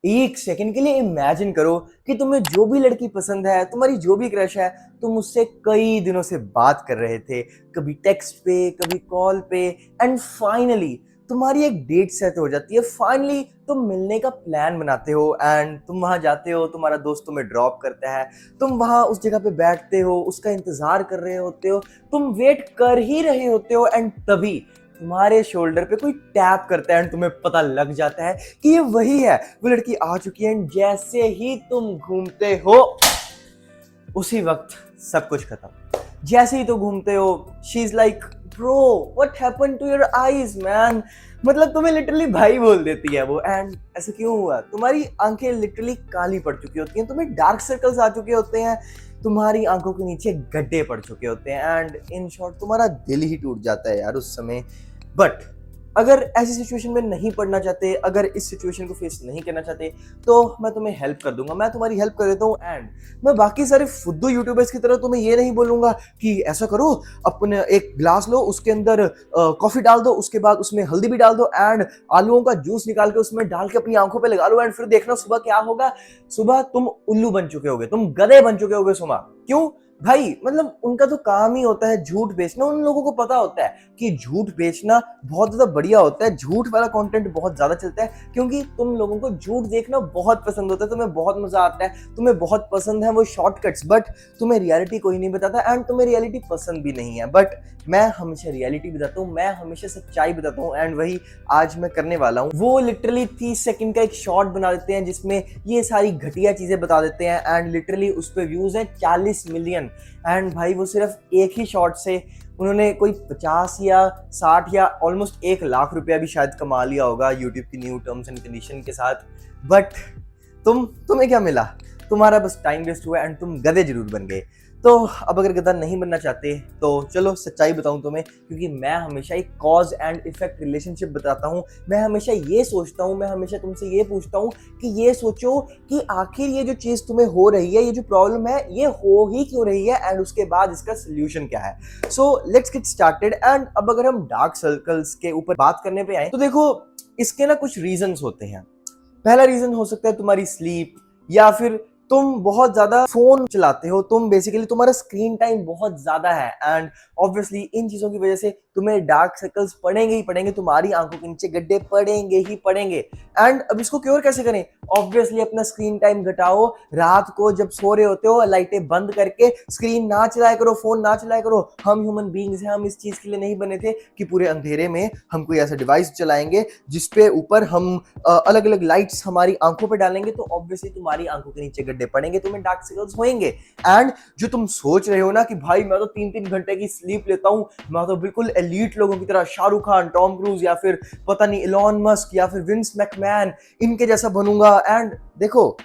एक सेकंड के लिए इमेजिन करो कि तुम्हें जो भी लड़की पसंद है, तुम्हारी जो भी क्रश है, तुम उससे कई दिनों से बात कर रहे थे, कभी टेक्स्ट पे, कभी कॉल पे, एंड फाइनली तुम्हारी एक डेट सेट हो जाती है। फाइनली तुम मिलने का प्लान बनाते हो एंड तुम वहां जाते हो, तुम्हारा दोस्त तुम्हें ड्रॉप करता है, तुम वहां उस जगह पे बैठते हो, उसका इंतजार कर रहे होते हो, तुम वेट कर ही रहे होते हो, एंड तभी तुम्हारे शोल्डर पे कोई टैप करता है एंड तुम्हें पता लग जाता है कि ये वही है, वो लड़की आ चुकी है। एंड जैसे ही तुम घूमते हो, उसी वक्त सब कुछ खत्म। जैसे ही तो घूमते हो, she is like, bro what happened to your eyes man. मतलब तुम्हें लिटरली भाई बोल देती है वो। एंड ऐसा क्यों हुआ? तुम्हारी आंखें लिटरली काली पड़ चुकी होती हैं, तुम्हें डार्क सर्कल्स आ चुके होते हैं, तुम्हारी आंखों के नीचे गड्ढे पड़ चुके होते हैं, एंड इन शॉर्ट तुम्हारा दिल ही टूट जाता है यार उस समय। बट अगर ऐसी सिचुएशन में नहीं पड़ना चाहते, अगर इस सिचुएशन को फेस नहीं करना चाहते, तो मैं तुम्हें हेल्प कर दूंगा, मैं तुम्हारी हेल्प कर देता हूँ। एंड मैं बाकी सारे फुद्दू यूट्यूबर्स की तरह तुम्हें ये नहीं बोलूंगा कि ऐसा करो, अपने एक ग्लास लो, उसके अंदर कॉफी डाल दो, उसके बाद उसमें हल्दी भी डाल दो, एंड आलूओं का जूस निकाल के उसमें डाल के अपनी आंखों पे लगा लो, एंड फिर देखना सुबह क्या होगा। सुबह तुम उल्लू बन चुके होगे, तुम गधे बन चुके होगे सुबह। क्यों भाई? मतलब उनका तो काम ही होता है झूठ बेचना। उन लोगों को पता होता है कि झूठ बेचना बहुत ज्यादा बढ़िया होता है, झूठ वाला कंटेंट बहुत ज्यादा चलता है, क्योंकि तुम लोगों को झूठ देखना बहुत पसंद होता है, तुम्हें बहुत मजा आता है, तुम्हें बहुत पसंद है वो शॉर्टकट्स। बट तुम्हें रियलिटी कोई नहीं बताता, एंड तुम्हें रियलिटी पसंद भी नहीं है। बट मैं हमेशा रियलिटी बताता हूँ, मैं हमेशा सच्चाई बताता हूँ, एंड वही आज मैं करने वाला हूँ। वो लिटरली 30 सेकंड का एक शॉर्ट बना देते हैं जिसमें ये सारी घटिया चीजें बता देते हैं, एंड लिटरली उस पर व्यूज है 40 मिलियन। एंड भाई वो सिर्फ एक ही शॉट से उन्होंने कोई 50 या 60 या ऑलमोस्ट 1 लाख रुपया भी शायद कमा लिया होगा यूट्यूब की न्यू टर्म्स एंड कंडीशन के साथ। बट तुम्हें क्या मिला? तुम्हारा बस टाइम वेस्ट हुआ एंड तुम गधे जरूर बन गए। तो अब अगर गधा नहीं बनना चाहते तो चलो सच्चाई बताऊं तुम्हें, क्योंकि मैं हमेशा एक कॉज एंड इफेक्ट रिलेशनशिप बताता हूं। मैं हमेशा ये सोचता हूं, मैं हमेशा तुमसे ये पूछता हूं कि ये सोचो कि आखिर ये जो चीज तुम्हें हो रही है, ये जो प्रॉब्लम है, ये हो ही क्यों रही है, एंड उसके बाद इसका सोल्यूशन क्या है। So let's get started. And अब अगर हम डार्क सर्कल्स के ऊपर बात करने पे आए तो देखो, इसके ना कुछ रीजंस होते हैं। पहला रीजन हो सकता है तुम्हारी स्लीप, या फिर तुम बहुत ज्यादा फोन चलाते हो, तुम बेसिकली तुम्हारा स्क्रीन टाइम बहुत ज्यादा है, एंड ऑब्वियसली इन चीजों की वजह से तुम्हें डार्क सर्कल्स पड़ेंगे ही पड़ेंगे, तुम्हारी आंखों के नीचे गड्ढे पड़ेंगे ही पड़ेंगे। एंड अब इसको क्योर कैसे करें? ऑब्वियसली अपना स्क्रीन टाइम घटाओ। रात को जब सो रहे होते हो, लाइटें बंद करके स्क्रीन ना चलाया करो, फोन ना चलाया करो। हम ह्यूमन बींग्स हैं, हम इस चीज के लिए नहीं बने थे कि पूरे अंधेरे में हम कोई ऐसा डिवाइस चलाएंगे जिसपे ऊपर हम अलग अलग लाइट्स हमारी आंखों पे डालेंगे, तो ऑब्वियसली तुम्हारी आंखों के नीचे गड्ढे पड़ेंगे, तुम्हें डार्क सर्कल्स होंगे। एंड जो तुम सोच रहे हो ना कि भाई मैं तो 3-3 घंटे की स्लीप लेता हूं, मैं तो बिल्कुल एलीट लोगों की तरह शाहरुख खान, टॉम क्रूज, या फिर पता नहीं इलॉन मस्क, या फिर विंस मैकमैन, इनके जैसा बनूंगा। एंड देखो,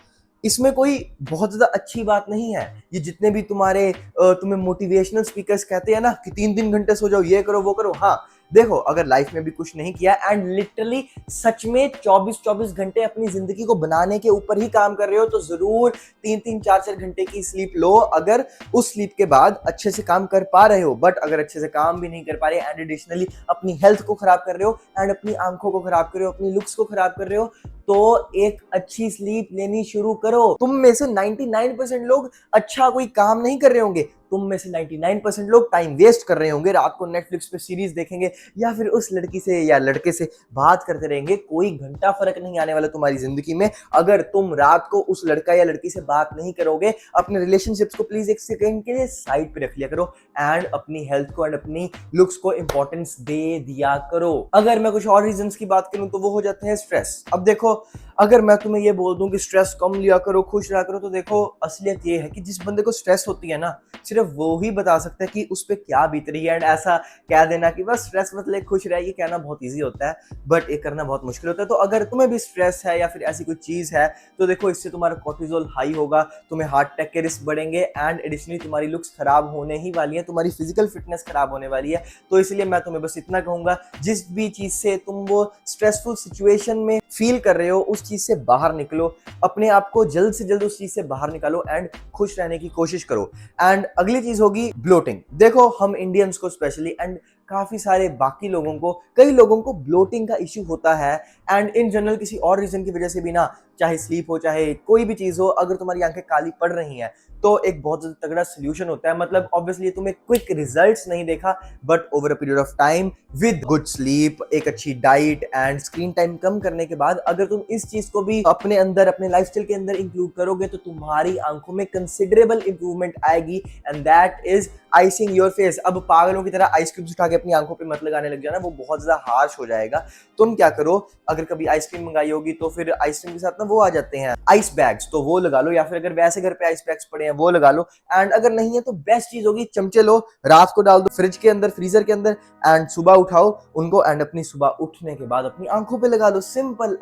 इसमें कोई बहुत ज्यादा अच्छी बात नहीं है। ये जितने भी तुम्हें मोटिवेशनल स्पीकर्स कहते हैं ना कि 3-3 घंटे सो जाओ, ये करो वो करो, हाँ देखो, अगर लाइफ में भी कुछ नहीं किया एंड लिटरली सच में 24-24 घंटे अपनी जिंदगी को बनाने के ऊपर ही काम कर रहे हो, तो जरूर 3-3 4-4 घंटे की स्लीप लो, अगर उस स्लीप के बाद अच्छे से काम कर पा रहे हो। बट अगर अच्छे से काम भी नहीं कर पा रहे एंड एडिशनली अपनी हेल्थ को खराब कर रहे हो, एंड अपनी आंखों को खराब कर रहे हो, अपनी लुक्स को खराब कर रहे हो, तो एक अच्छी स्लीप लेनी शुरू करो। तुम में से 99% लोग अच्छा कोई काम नहीं कर रहे होंगे, तुम में से 99% लोग टाइम वेस्ट कर रहे होंगे, रात को नेटफ्लिक्स पे सीरीज देखेंगे, या फिर उस लड़की से या लड़के से बात करते रहेंगे। कोई घंटा फर्क नहीं आने वाला तुम्हारी जिंदगी में अगर तुम रात को उस लड़का या लड़की से बात नहीं करोगे। अपने रिलेशनशिप्स को प्लीज एक सेकंड के लिए साइड पे रख लिया करो, एंड अपनी हेल्थ को एंड अपनी लुक्स को इंपॉर्टेंस दे दिया करो। अगर मैं कुछ और रीजंस की बात करूं तो वो हो जाते हैं स्ट्रेस। अब देखो, अगर मैं तुम्हें ये बोल दूं कि स्ट्रेस कम लिया करो, खुश रहा करो, तो देखो असलियत ये है कि जिस बंदे को स्ट्रेस होती है ना, सिर्फ वो ही बता सकता है कि उस पर क्या बीत रही है। एंड ऐसा कह देना कि बस स्ट्रेस मत ले, खुश रह, ये कहना बहुत ईजी होता है, बट ये करना बहुत मुश्किल होता है। तो अगर तुम्हें भी स्ट्रेस है या फिर ऐसी कोई चीज है, तो देखो इससे तुम्हारा कोर्टिजोल हाई होगा, तुम्हें हार्ट अटैक के रिस्क बढ़ेंगे, एंड एडिशनली तुम्हारी लुक्स खराब होने ही वाली है, तुम्हारी फिजिकल फिटनेस खराब होने वाली है। तो इसलिए मैं तुम्हें बस इतना कहूंगा, जिस भी चीज से तुम वो स्ट्रेसफुल सिचुएशन में फील कर रहे हो, उस चीज से बाहर निकलो, अपने आप को जल्द से जल्द उस चीज से बाहर निकालो, एंड खुश रहने की कोशिश करो। एंड अगली चीज होगी ब्लोटिंग। देखो, हम इंडियंस को स्पेशली एंड काफी सारे बाकी लोगों को, कई लोगों को ब्लोटिंग का इश्यू होता है, एंड इन जनरल किसी और रीजन की वजह से भी ना चाहे स्लीप हो, चाहे कोई भी चीज हो, अगर तुम्हारी आंखें काली पड़ रही हैं तो एक बहुत ज्यादा तगड़ा सोल्यूशन होता है। मतलब ऑब्वियसली तुम्हें क्विक रिजल्ट्स नहीं देखा, but over a period of time with good sleep, एक अच्छी डाइट एंड स्क्रीन टाइम कम करने के बाद अगर तुम इस चीज को भी अपने अंदर, अपने लाइफस्टाइल के अंदर इंक्लूड करोगे तो तुम्हारी आंखों में कंसिडरेबल इंप्रूवमेंट आएगी, and that is icing your face. अब पागलों की तरह आइसक्रीम उठा के अपनी आंखों पे मत लगाने लग जाना, वो बहुत ज्यादा हार्श हो जाएगा। तुम क्या करो, अगर कभी आइसक्रीम मंगाई होगी तो फिर आइसक्रीम के साथ ना वो आ जाते हैं आइस बैग्स, तो वो लगा लो, या फिर अगर वैसे घर पे आइस बैग्स पड़े हैं वो लगा लो। एंड अगर नहीं है तो बेस्ट चीज होगी, चमचे लो, रात को डाल दो फ्रिज के अंदर, फ्रीजर के अंदर, एंड सुबह उठाओ उनको, एंड अपनी सुबह उठने के बाद अपनी आंखों पे लगा लो। Simple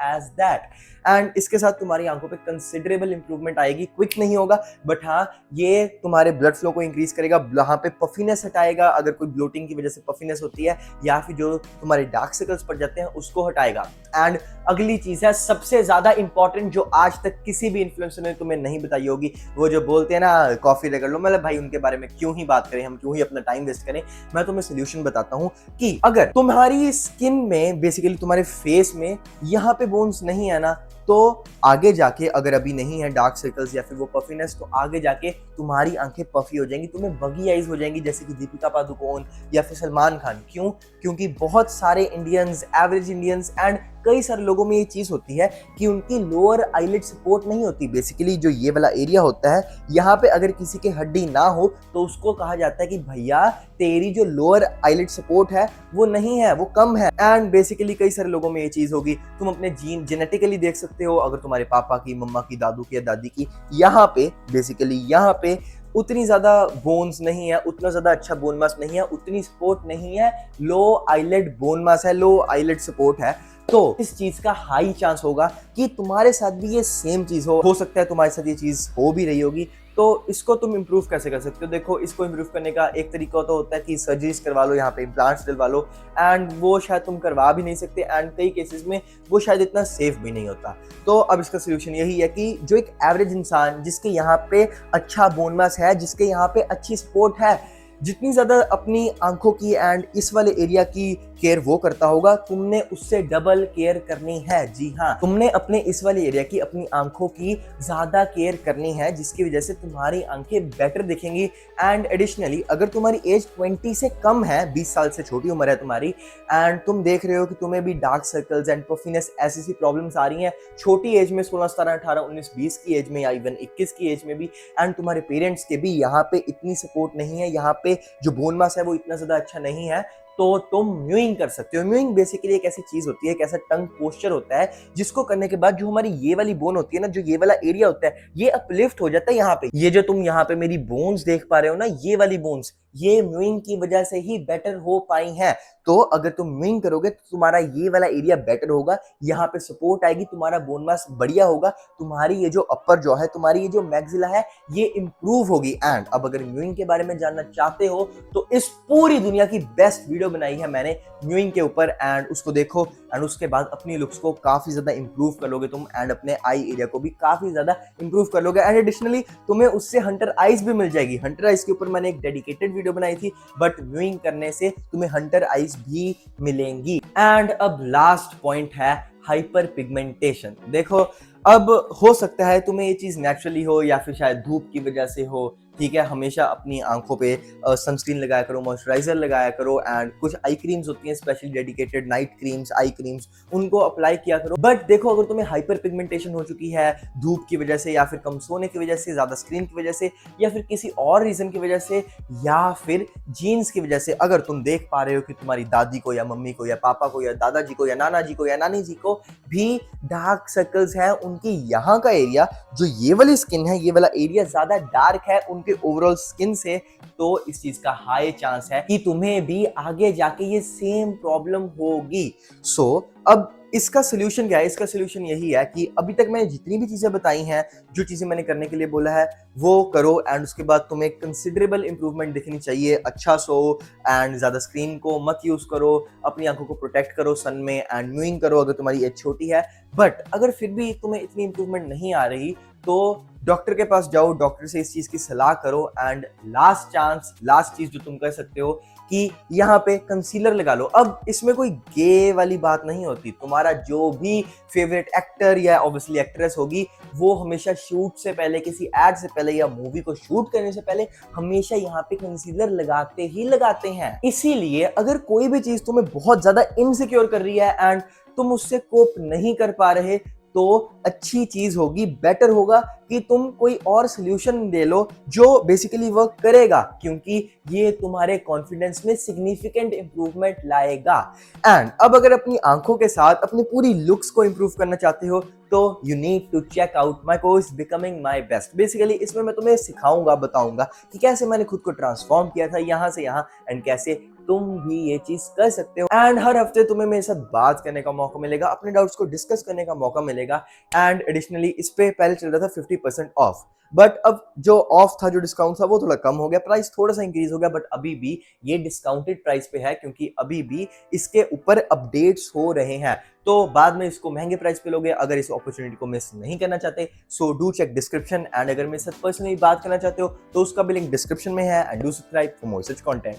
as that. एंड इसके साथ तुम्हारी आंखों पे कंसिडरेबल इंप्रूवमेंट आएगी। क्विक नहीं होगा, बट हाँ ये तुम्हारे ब्लड फ्लो को इंक्रीज करेगा, वहां पे पफीनेस हटाएगा, अगर कोई ब्लोटिंग की वजह से पफीनेस होती है, या फिर जो तुम्हारे डार्क सर्कल्स पड़ जाते हैं उसको हटाएगा। एंड अगली चीज है सबसे ज्यादा इंपॉर्टेंट, जो आज तक किसी भी इन्फ्लुएंसर ने तुम्हें नहीं बताई होगी, वो जो बोलते हैं ना कॉफी रगड़ लो, मतलब भाई उनके बारे में क्यों ही बात करें, हम क्यों ही अपना टाइम वेस्ट करें। मैं तुम्हें सोल्यूशन बताता हूं कि अगर तुम्हारी स्किन में, बेसिकली तुम्हारे फेस में यहाँ पे बोन्स नहीं है ना, तो आगे जाके अगर अभी नहीं है डार्क सर्कल्स या फिर वो पफीनेस, तो आगे जाके तुम्हारी आंखें पफी हो जाएंगी, तुम्हें बगी आईज हो जाएंगी, जैसे कि दीपिका पादुकोण या फिर सलमान खान। क्यों? क्योंकि बहुत सारे इंडियंस, एवरेज इंडियंस एंड कई सारे लोगों में ये चीज होती है कि उनकी लोअर आईलिड सपोर्ट नहीं होती। बेसिकली जो ये वाला एरिया होता है, यहाँ पे अगर किसी की हड्डी ना हो तो उसको कहा जाता है कि भैया तेरी जो लोअर आईलिड सपोर्ट है वो नहीं है, वो कम है। एंड बेसिकली कई सारे लोगों में ये चीज होगी। तुम अपने जीन जेनेटिकली देख सकते हो, अगर तुम्हारे पापा की, मम्मा की, दादू की या दादी की यहाँ पे, बेसिकली यहाँ पे उतनी ज्यादा बोन्स नहीं है, उतना ज्यादा अच्छा बोन मास नहीं है, उतनी सपोर्ट नहीं है, लो आईलिड बोन मास है, लो आईलिड सपोर्ट है, तो इस चीज का हाई चांस होगा कि तुम्हारे साथ भी ये सेम चीज हो सकता है तुम्हारे साथ ये चीज हो भी रही होगी। तो इसको तुम इंप्रूव कैसे कर सकते हो? देखो, इसको इंप्रूव करने का एक तरीका तो होता है कि सर्जरीज करवा लो, यहाँ पे इम्प्लांट्स डलवा लो, एंड वो शायद तुम करवा भी नहीं सकते, एंड कई केसेस में वो शायद इतना सेफ भी नहीं होता। तो अब इसका सोल्यूशन यही है कि जो एक एवरेज इंसान जिसके यहाँ पे अच्छा बोन मास है, जिसके यहाँ पे अच्छी सपोर्ट है, जितनी ज्यादा अपनी आंखों की एंड इस वाले एरिया की केयर वो करता होगा, तुमने उससे डबल केयर करनी है। जी हाँ, तुमने अपने इस वाले एरिया की, अपनी आंखों की ज्यादा केयर करनी है, जिसकी वजह से तुम्हारी आंखें बेटर दिखेंगी। एंड एडिशनली अगर तुम्हारी एज 20 से कम है, 20 साल से छोटी उम्र है तुम्हारी, एंड तुम देख रहे हो कि तुम्हें भी डार्क सर्कल्स एंड पफीनेस ऐसी प्रॉब्लम्स आ रही हैं छोटी एज में, 16, 17, 18, 19, 20 की एज में, या इवन 21 की एज में भी, एंड तुम्हारे पेरेंट्स के भी यहाँ पे इतनी सपोर्ट नहीं है, यहाँ पे जो बोन मास है वो इतना ज्यादा अच्छा नहीं है, तो तुम म्यूइंग कर सकते हो। म्यूइंग बेसिकली एक ऐसी चीज होती है, एक ऐसा टंग पोस्चर होता है, जिसको करने के बाद जो हमारी ये वाली बोन होती है ना, जो ये वाला एरिया होता है, ये अपलिफ्ट हो जाता है। यहाँ पे ये जो तुम यहाँ पे मेरी बोन्स देख पा रहे हो ना, ये वाली बोन्स, ये म्यूइंग की वजह से ही बेटर हो पाई हैं। तो अगर तुम म्यूइंग करोगे तो तुम्हारा ये वाला एरिया बेटर होगा, यहाँ पे सपोर्ट आएगी, तुम्हारा बोन मास बढ़िया होगा, तुम्हारी ये जो अपर जॉ है, तुम्हारी ये जो मैक्सिला है, ये इंप्रूव होगी। एंड अब अगर म्यूइंग के बारे में जानना चाहते हो तो इस पूरी दुनिया की बेस्ट वीडियो बनाई है मैंने म्यूइंग के ऊपर, एंड उसको देखो, एंड उसके बाद अपनी लुक्स को काफी ज्यादा इंप्रूव कर लोगे तुम, एंड अपने आई एरिया को भी काफी ज्यादा इंप्रूव कर लोगे। एंड एडिशनली तुम्हें उससे हंटर आइज भी मिल जाएगी। हंटर आइज के ऊपर मैंने एक डेडिकेटेड वीडियो बनाई थी, बट म्यूइंग करने से तुम्हें हंटर आइज भी मिलेंगी। एंड अब लास्ट पॉइंट है हाइपर पिगमेंटेशन। देखो, अब हो सकता है तुम्हें ये चीज नेचुरली हो या फिर शायद धूप की वजह से हो, ठीक है, हमेशा अपनी आंखों पे सनस्क्रीन लगाया करो, मॉइस्चराइजर लगाया करो, एंड कुछ आई क्रीम्स होती हैं स्पेशली डेडिकेटेड, नाइट क्रीम्स, आई क्रीम्स, उनको अप्लाई किया करो। बट देखो, अगर तुम्हें हाइपर पिगमेंटेशन हो चुकी है धूप की वजह से, या फिर कम सोने की वजह से, ज्यादा स्क्रीन की वजह से, या फिर किसी और रीजन की वजह से, या फिर जीन्स की वजह से, अगर तुम देख पा रहे हो कि तुम्हारी दादी को या मम्मी को या पापा को या दादाजी को या नाना जी को या नानी जी को भी डार्क सर्कल्स हैं, उनकी यहाँ का एरिया, जो ये वाली स्किन है, ये वाला एरिया ज्यादा डार्क है उनके ओवरऑल स्किन से, तो इस चीज का हाई चांस है कि तुम्हें भी आगे जाके ये सेम प्रॉब्लम होगी। सो अब इसका सोल्यूशन क्या है? इसका सोल्यूशन यही है कि अभी तक मैंने जितनी भी चीजें बताई हैं, जो चीजें मैंने करने के लिए बोला है, वो करो, एंड उसके बाद तुम्हें कंसिडरेबल इंप्रूवमेंट दिखनी चाहिए। अच्छा सो, एंड ज्यादा स्क्रीन को मत यूज करो, अपनी आंखों को प्रोटेक्ट करो सन में, एंड म्यूइंग करो अगर तुम्हारी एज छोटी है। बट अगर फिर भी तुम्हें इतनी इंप्रूवमेंट नहीं आ रही, तो डॉक्टर के पास जाओ, डॉक्टर से इस चीज की सलाह करो। एंड लास्ट चांस, लास्ट चीज जो तुम कर सकते हो कि यहाँ पे कंसीलर लगा लो। अब इसमें कोई गे वाली बात नहीं होती। तुम्हारा जो भी फेवरेट एक्टर या ऑब्वियसली एक्ट्रेस होगी, वो हमेशा शूट से पहले, किसी एड से पहले या मूवी को शूट करने से पहले हमेशा यहाँ पे कंसीलर लगाते ही लगाते हैं। इसीलिए अगर कोई भी चीज तुम्हें बहुत ज्यादा इनसिक्योर कर रही है एंड तुम उससे कोप नहीं कर पा रहे, तो अच्छी चीज होगी, बेटर होगा कि तुम कोई और सोल्यूशन ले लो जो बेसिकली वर्क करेगा, क्योंकि ये तुम्हारे कॉन्फिडेंस में सिग्निफिकेंट इंप्रूवमेंट लाएगा। एंड अब अगर अपनी आंखों के साथ अपनी पूरी लुक्स को इंप्रूव करना चाहते हो, तो you need to check out my course becoming my best. Basically इसमें मैं तुम्हें सिखाऊंगा, बताऊंगा कि कैसे मैंने खुद को ट्रांसफॉर्म किया था यहाँ से यहाँ, एंड कैसे तुम भी ये चीज कर सकते हो। एंड हर हफ्ते तुम्हें मेरे साथ बात करने का मौका मिलेगा, अपने डाउट्स को डिस्कस करने का मौका मिलेगा। एंड एडिशनली इस पे पहले चल रहा था 50% ऑफ, बट अब जो ऑफ था, जो डिस्काउंट था, वो थोड़ा कम हो गया, प्राइस थोड़ा सा इंक्रीज हो गया, बट अभी भी ये डिस्काउंटेड प्राइस पे है, क्योंकि अभी भी इसके ऊपर अपडेट्स हो रहे हैं। तो बाद में इसको महंगे प्राइस पे लोगे अगर इस अपॉर्चुनिटी को मिस नहीं करना चाहते। So do check description, and अगर मेरे साथ पर्सनली बात करना चाहते हो तो उसका भी लिंक डिस्क्रिप्शन में है। And do subscribe for more such content.